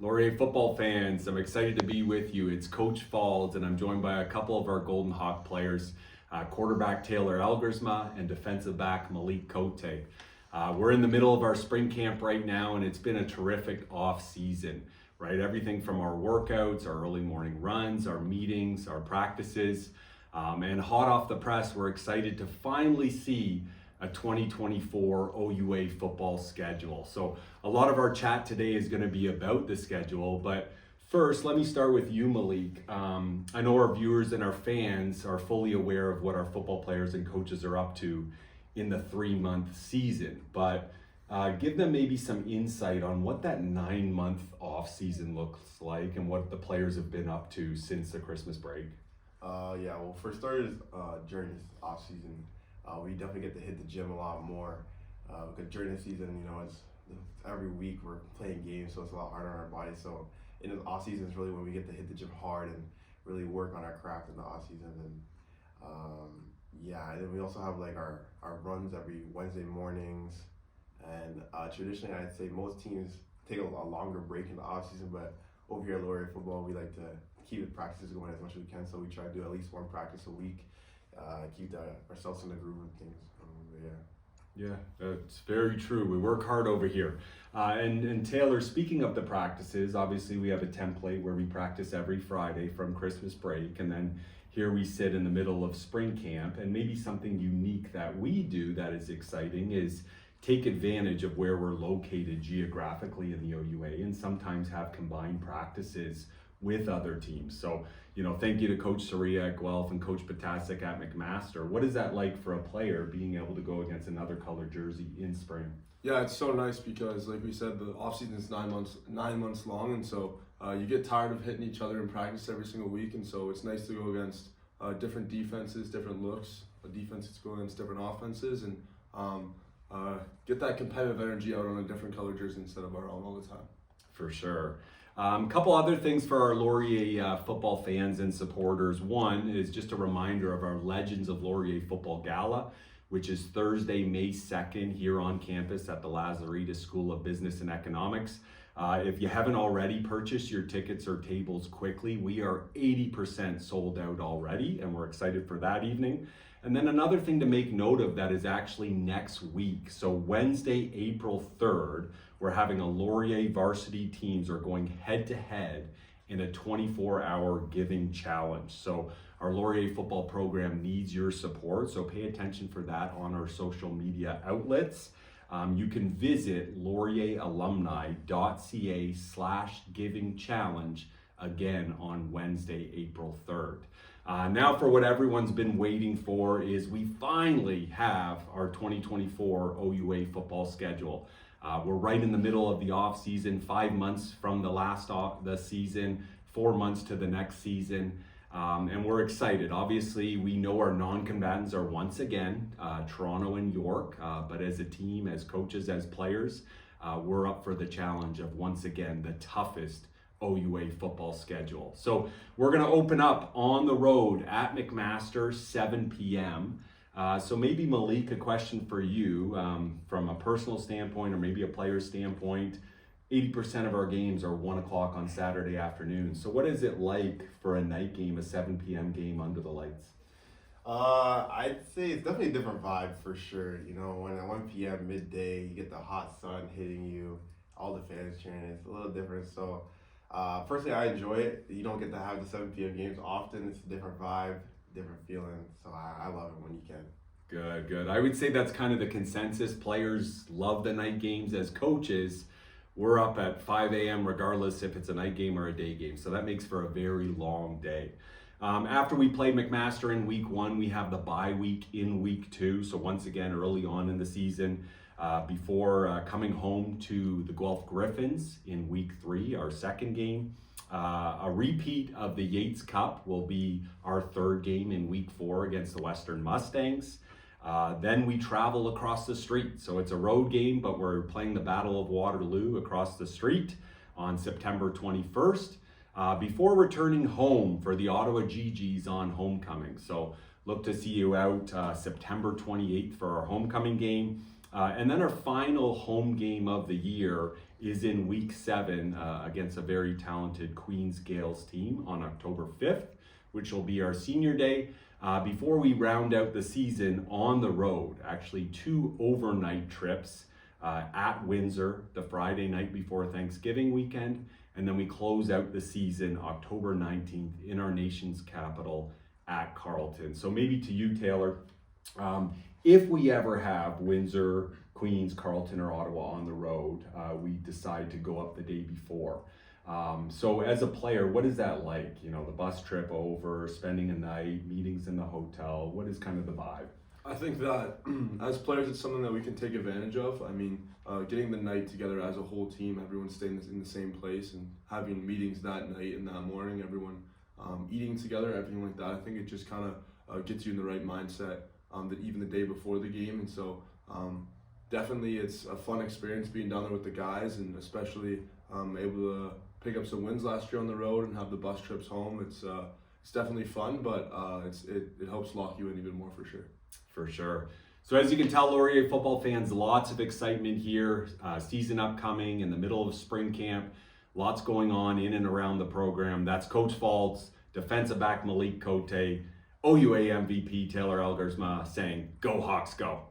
Laurier football fans, I'm excited to be with you. It's Coach Faulds, and I'm joined by a couple of our Golden Hawk players, quarterback Taylor Elgersma and defensive back Malik Cote. We're in the middle of our spring camp right now, and it's been a terrific off season, right? Everything from our workouts, our early morning runs, our meetings, our practices, and hot off the press, we're excited to finally see a 2024 OUA football schedule. So a lot of our chat today is going to be about the schedule, but first, let me start with you, Malik. I know our viewers and our fans are fully aware of what our football players and coaches are up to in the 3-month season, but give them maybe some insight on what that 9-month off season looks like and what the players have been up to since the Christmas break. Well, for starters, during this off season, we definitely get to hit the gym a lot more because during the season, it's every week we're playing games, so it's a lot harder on our body. So in the off season is really when we get to hit the gym hard and really work on our craft in the off season. And and then we also have like our runs every Wednesday mornings. And traditionally, I'd say most teams take a longer break in the off season, but over here at Laurier football, we like to keep the practices going as much as we can. So we try to do at least one practice a week. Keep ourselves in the groove and things. Yeah, that's very true. We work hard over here. And Taylor, speaking of the practices, obviously we have a template where we practice every Friday from Christmas break, and then here we sit in the middle of spring camp. And maybe something unique that we do that is exciting is take advantage of where we're located geographically in the OUA and sometimes have combined practices with other teams. So, thank you to Coach Soria at Guelph and Coach Patasic at McMaster. What is that like for a player being able to go against another color jersey in spring? Yeah, it's so nice because, like we said, the off season is 9 months long, and so you get tired of hitting each other in practice every single week, and so it's nice to go against different defenses, different looks, defenses go against different offenses, and get that competitive energy out on a different color jersey instead of our own all the time. For sure. Couple other things for our Laurier football fans and supporters. One is just a reminder of our Legends of Laurier Football Gala, which is Thursday, May 2nd here on campus at the Lazaridis School of Business and Economics. If you haven't already purchased your tickets or tables quickly, we are 80% sold out already, and we're excited for that evening. And then another thing to make note of that is actually next week. So Wednesday, April 3rd, we're having a Laurier varsity teams are going head to head in a 24-hour giving challenge. So our Laurier football program needs your support. So pay attention for that on our social media outlets. You can visit laurieralumni.ca/giving challenge again on Wednesday, April 3rd. Now for what everyone's been waiting for is we finally have our 2024 OUA football schedule. We're right in the middle of the off season, 5 months from the season, 4 months to the next season. And we're excited. Obviously, we know our non-combatants are once again Toronto and York, but as a team, as coaches, as players, we're up for the challenge of once again the toughest OUA football schedule. So we're going to open up on the road at McMaster, 7 p.m. So maybe Malik, a question for you from a personal standpoint or maybe a player standpoint. 80% of our games are 1 o'clock on Saturday afternoon. So what is it like for a night game, a 7 p.m. game under the lights? I'd say it's definitely a different vibe for sure. When at 1 p.m. midday, you get the hot sun hitting you, all the fans cheering, it's a little different. So personally, I enjoy it. You don't get to have the 7 p.m. games often. It's a different vibe, different feeling. So I love it when you can. Good. I would say that's kind of the consensus. Players love the night games. As coaches, we're up at 5 a.m. regardless if it's a night game or a day game. So that makes for a very long day. After we play McMaster in week 1, we have the bye week in week 2. So once again, early on in the season, before coming home to the Guelph Griffins in week 3, our second game. A repeat of the Yates Cup will be our third game in week 4 against the Western Mustangs. Then we travel across the street. So it's a road game, but we're playing the Battle of Waterloo across the street on September 21st before returning home for the Ottawa GGs on homecoming. So look to see you out September 28th for our homecoming game. And then our final home game of the year is in week 7 against a very talented Queens Gales team on October 5th, which will be our senior day. Before we round out the season on the road, actually 2 overnight trips at Windsor the Friday night before Thanksgiving weekend, and then we close out the season October 19th in our nation's capital at Carleton. So maybe to you, Taylor, if we ever have Windsor, Queens, Carleton, or Ottawa on the road, we decide to go up the day before. So as a player, what is that like? You know, the bus trip over, spending a night, meetings in the hotel, what is kind of the vibe? I think that as players, it's something that we can take advantage of. I mean, getting the night together as a whole team, everyone staying in the same place and having meetings that night and that morning, everyone eating together, everything like that. I think it just kind of gets you in the right mindset that even the day before the game. And so definitely it's a fun experience being down there with the guys, and especially able to pick up some wins last year on the road and have the bus trips home. It's definitely fun, but it helps lock you in even more for sure. For sure. So as you can tell, Laurier football fans, lots of excitement here. Season upcoming in the middle of spring camp. Lots going on in and around the program. That's Coach Faulds, defensive back Malik Cote, OUA MVP Taylor Elgersma saying, "Go Hawks, go."